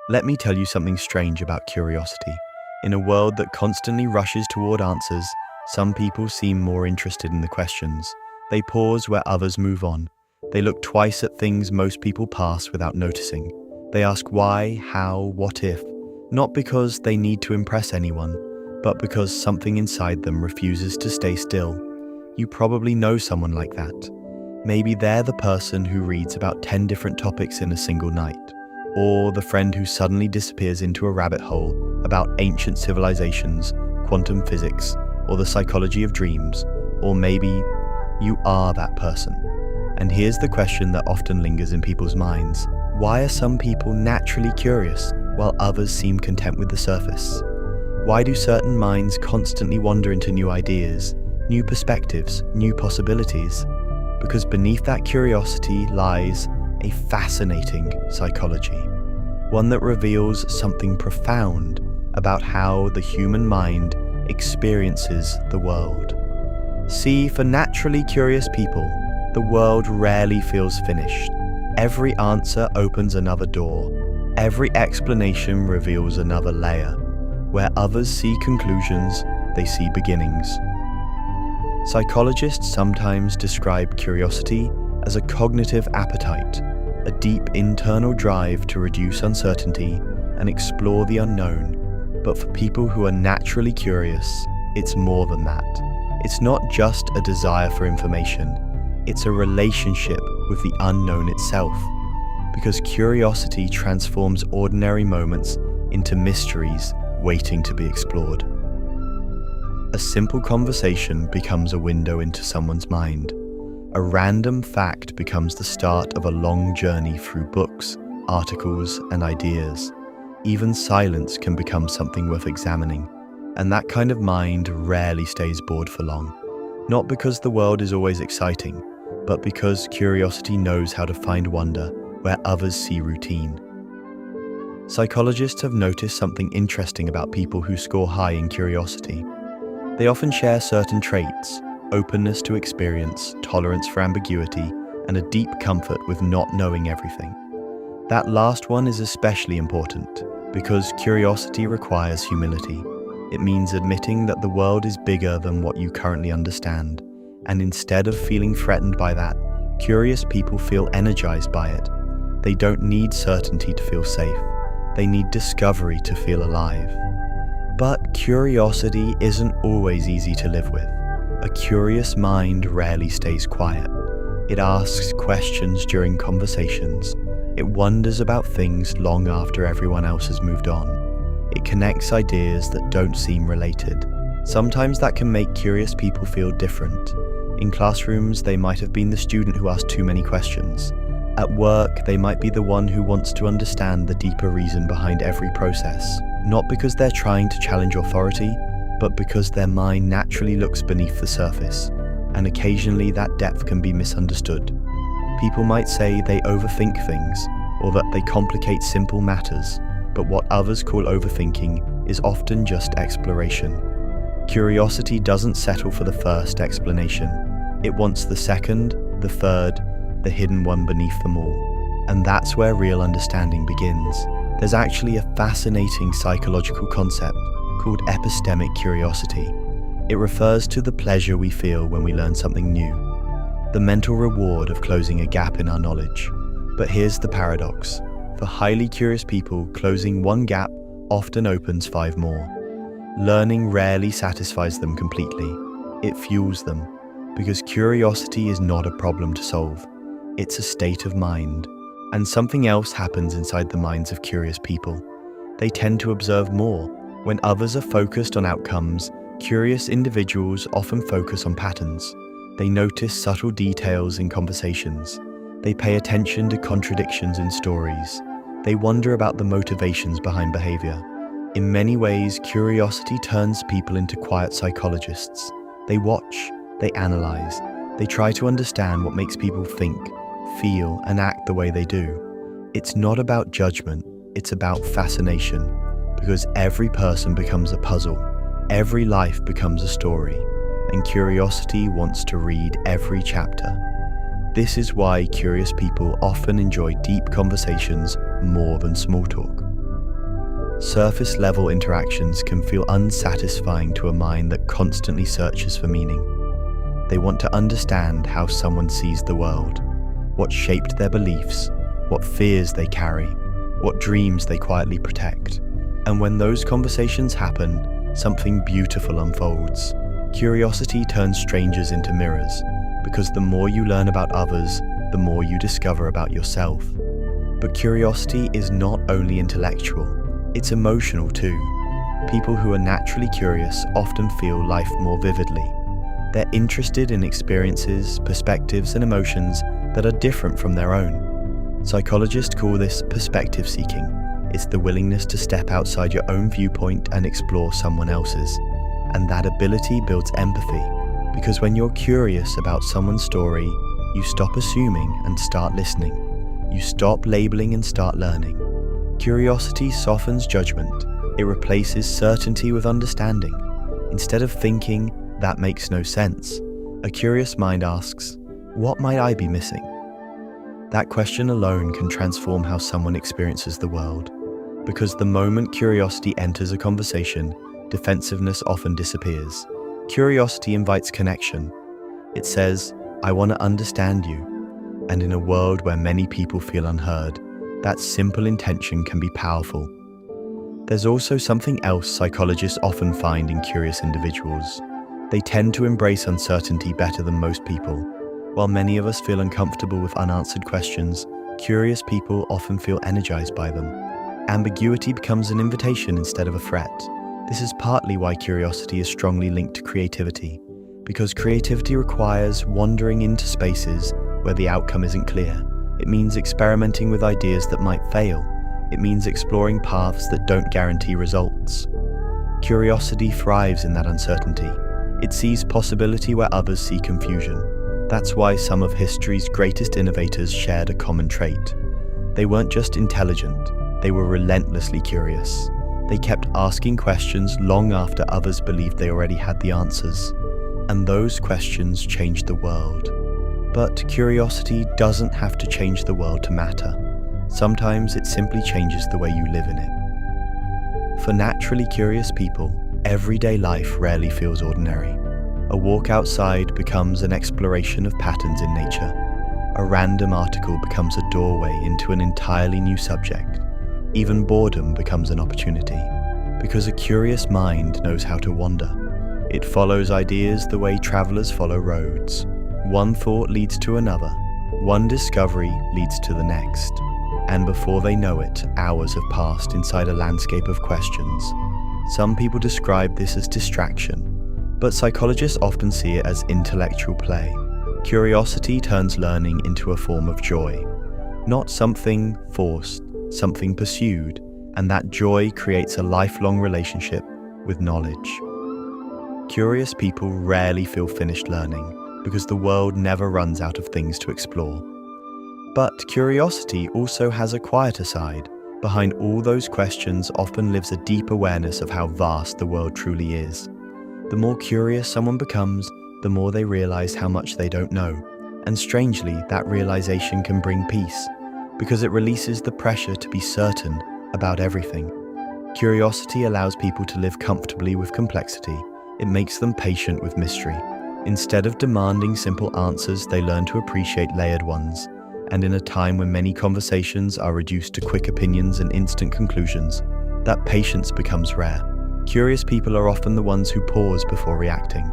Let me tell you something strange about curiosity. In a world that constantly rushes toward answers, some people seem more interested in the questions. They pause where others move on. They look twice at things most people pass without noticing. They ask why, how, what if, not because they need to impress anyone, but because something inside them refuses to stay still. You probably know someone like that. Maybe they're the person who reads about 10 different topics in a single night, or the friend who suddenly disappears into a rabbit hole about ancient civilizations, quantum physics, or the psychology of dreams, or maybe you are that person. And here's the question that often lingers in people's minds. Why are some people naturally curious while others seem content with the surface? Why do certain minds constantly wander into new ideas, new perspectives, new possibilities? Because beneath that curiosity lies a fascinating psychology, one that reveals something profound about how the human mind experiences the world. See, for naturally curious people, the world rarely feels finished. Every answer opens another door. Every explanation reveals another layer. Where others see conclusions, they see beginnings. Psychologists sometimes describe curiosity as a cognitive appetite, a deep internal drive to reduce uncertainty and explore the unknown. But for people who are naturally curious, it's more than that. It's not just a desire for information, it's a relationship with the unknown itself. Because curiosity transforms ordinary moments into mysteries waiting to be explored. A simple conversation becomes a window into someone's mind. A random fact becomes the start of a long journey through books, articles, and ideas. Even silence can become something worth examining, and that kind of mind rarely stays bored for long. Not because the world is always exciting, but because curiosity knows how to find wonder where others see routine. Psychologists have noticed something interesting about people who score high in curiosity. They often share certain traits: openness to experience, tolerance for ambiguity, and a deep comfort with not knowing everything. That last one is especially important because curiosity requires humility. It means admitting that the world is bigger than what you currently understand, and instead of feeling threatened by that, curious people feel energized by it. They don't need certainty to feel safe. They need discovery to feel alive. But curiosity isn't always easy to live with. A curious mind rarely stays quiet. It asks questions during conversations. It wonders about things long after everyone else has moved on. It connects ideas that don't seem related. Sometimes that can make curious people feel different. In classrooms, they might have been the student who asked too many questions. At work, they might be the one who wants to understand the deeper reason behind every process. Not because they're trying to challenge authority, but because their mind naturally looks beneath the surface, and occasionally that depth can be misunderstood. People might say they overthink things, or that they complicate simple matters, but what others call overthinking is often just exploration. Curiosity doesn't settle for the first explanation. It wants the second, the third, the hidden one beneath them all. And that's where real understanding begins. There's actually a fascinating psychological concept called epistemic curiosity. It refers to the pleasure we feel when we learn something new, the mental reward of closing a gap in our knowledge. But here's the paradox. For highly curious people, closing one gap often opens 5 more. Learning rarely satisfies them completely. It fuels them, because curiosity is not a problem to solve. It's a state of mind. And something else happens inside the minds of curious people. They tend to observe more. When others are focused on outcomes, curious individuals often focus on patterns. They notice subtle details in conversations. They pay attention to contradictions in stories. They wonder about the motivations behind behavior. In many ways, curiosity turns people into quiet psychologists. They watch, they analyze, they try to understand what makes people think, feel, and act the way they do. It's not about judgment, it's about fascination, because every person becomes a puzzle, every life becomes a story, and curiosity wants to read every chapter. This is why curious people often enjoy deep conversations more than small talk. Surface-level interactions can feel unsatisfying to a mind that constantly searches for meaning. They want to understand how someone sees the world, what shaped their beliefs, what fears they carry, what dreams they quietly protect. And when those conversations happen, something beautiful unfolds. Curiosity turns strangers into mirrors, because the more you learn about others, the more you discover about yourself. But curiosity is not only intellectual, it's emotional too. People who are naturally curious often feel life more vividly. They're interested in experiences, perspectives, and emotions that are different from their own. Psychologists call this perspective seeking. It's the willingness to step outside your own viewpoint and explore someone else's. And that ability builds empathy, because when you're curious about someone's story, you stop assuming and start listening. You stop labeling and start learning. Curiosity softens judgment. It replaces certainty with understanding. Instead of thinking, "That makes no sense," a curious mind asks, "What might I be missing?" That question alone can transform how someone experiences the world, because the moment curiosity enters a conversation, defensiveness often disappears. Curiosity invites connection. It says, "I want to understand you." And in a world where many people feel unheard, that simple intention can be powerful. There's also something else psychologists often find in curious individuals. They tend to embrace uncertainty better than most people. While many of us feel uncomfortable with unanswered questions, curious people often feel energized by them. Ambiguity becomes an invitation instead of a threat. This is partly why curiosity is strongly linked to creativity, because creativity requires wandering into spaces where the outcome isn't clear. It means experimenting with ideas that might fail. It means exploring paths that don't guarantee results. Curiosity thrives in that uncertainty. It sees possibility where others see confusion. That's why some of history's greatest innovators shared a common trait. They weren't just intelligent, they were relentlessly curious. They kept asking questions long after others believed they already had the answers. And those questions changed the world. But curiosity doesn't have to change the world to matter. Sometimes it simply changes the way you live in it. For naturally curious people, everyday life rarely feels ordinary. A walk outside becomes an exploration of patterns in nature. A random article becomes a doorway into an entirely new subject. Even boredom becomes an opportunity, because a curious mind knows how to wander. It follows ideas the way travelers follow roads. One thought leads to another, one discovery leads to the next, and before they know it, hours have passed inside a landscape of questions. Some people describe this as distraction, but psychologists often see it as intellectual play. Curiosity turns learning into a form of joy, not something forced, something pursued, and that joy creates a lifelong relationship with knowledge. Curious people rarely feel finished learning, because the world never runs out of things to explore. But curiosity also has a quieter side. Behind all those questions often lives a deep awareness of how vast the world truly is. The more curious someone becomes, the more they realize how much they don't know. And strangely, that realization can bring peace, because it releases the pressure to be certain about everything. Curiosity allows people to live comfortably with complexity. It makes them patient with mystery. Instead of demanding simple answers, they learn to appreciate layered ones. And in a time when many conversations are reduced to quick opinions and instant conclusions, that patience becomes rare. Curious people are often the ones who pause before reacting,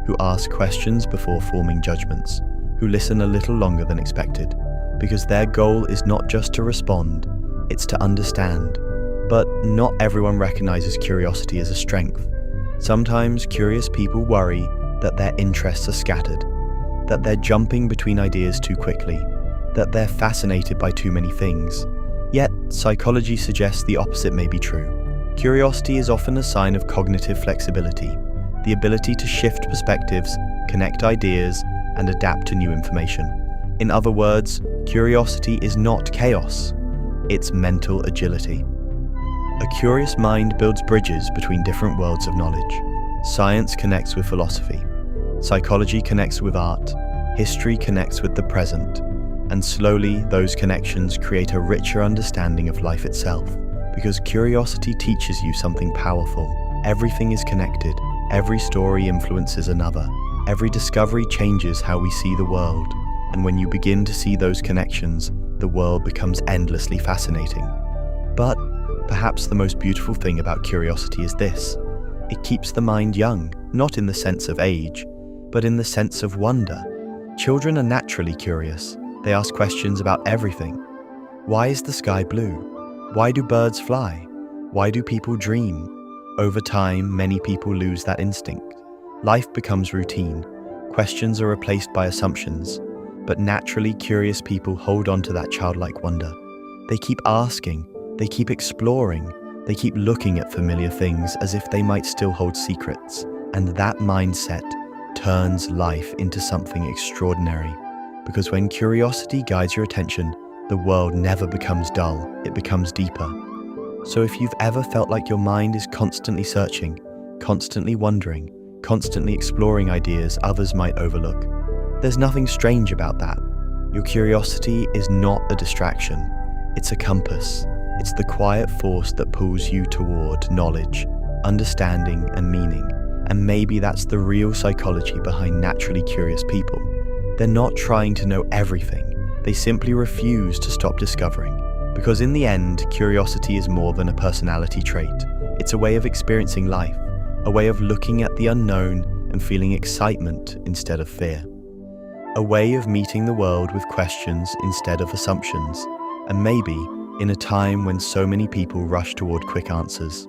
who ask questions before forming judgments, who listen a little longer than expected, because their goal is not just to respond, it's to understand. But not everyone recognizes curiosity as a strength. Sometimes curious people worry that their interests are scattered, that they're jumping between ideas too quickly, that they're fascinated by too many things. Yet, psychology suggests the opposite may be true. Curiosity is often a sign of cognitive flexibility, the ability to shift perspectives, connect ideas, and adapt to new information. In other words, curiosity is not chaos, it's mental agility. A curious mind builds bridges between different worlds of knowledge. Science connects with philosophy. Psychology connects with art. History connects with the present. And slowly, those connections create a richer understanding of life itself, because curiosity teaches you something powerful. Everything is connected, every story influences another, every discovery changes how we see the world, and when you begin to see those connections, the world becomes endlessly fascinating. But perhaps the most beautiful thing about curiosity is this: it keeps the mind young, not in the sense of age, but in the sense of wonder. Children are naturally curious. They ask questions about everything. Why is the sky blue? Why do birds fly? Why do people dream? Over time, many people lose that instinct. Life becomes routine. Questions are replaced by assumptions. But naturally curious people hold on to that childlike wonder. They keep asking, they keep exploring, they keep looking at familiar things as if they might still hold secrets. And that mindset turns life into something extraordinary. Because when curiosity guides your attention, the world never becomes dull, it becomes deeper. So if you've ever felt like your mind is constantly searching, constantly wondering, constantly exploring ideas others might overlook, there's nothing strange about that. Your curiosity is not a distraction, it's a compass. It's the quiet force that pulls you toward knowledge, understanding, and meaning. And maybe that's the real psychology behind naturally curious people. They're not trying to know everything, they simply refuse to stop discovering. Because in the end, curiosity is more than a personality trait. It's a way of experiencing life, a way of looking at the unknown and feeling excitement instead of fear. A way of meeting the world with questions instead of assumptions, and maybe in a time when so many people rush toward quick answers.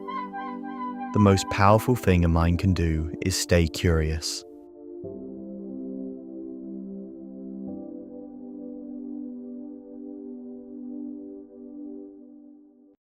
The most powerful thing a mind can do is stay curious.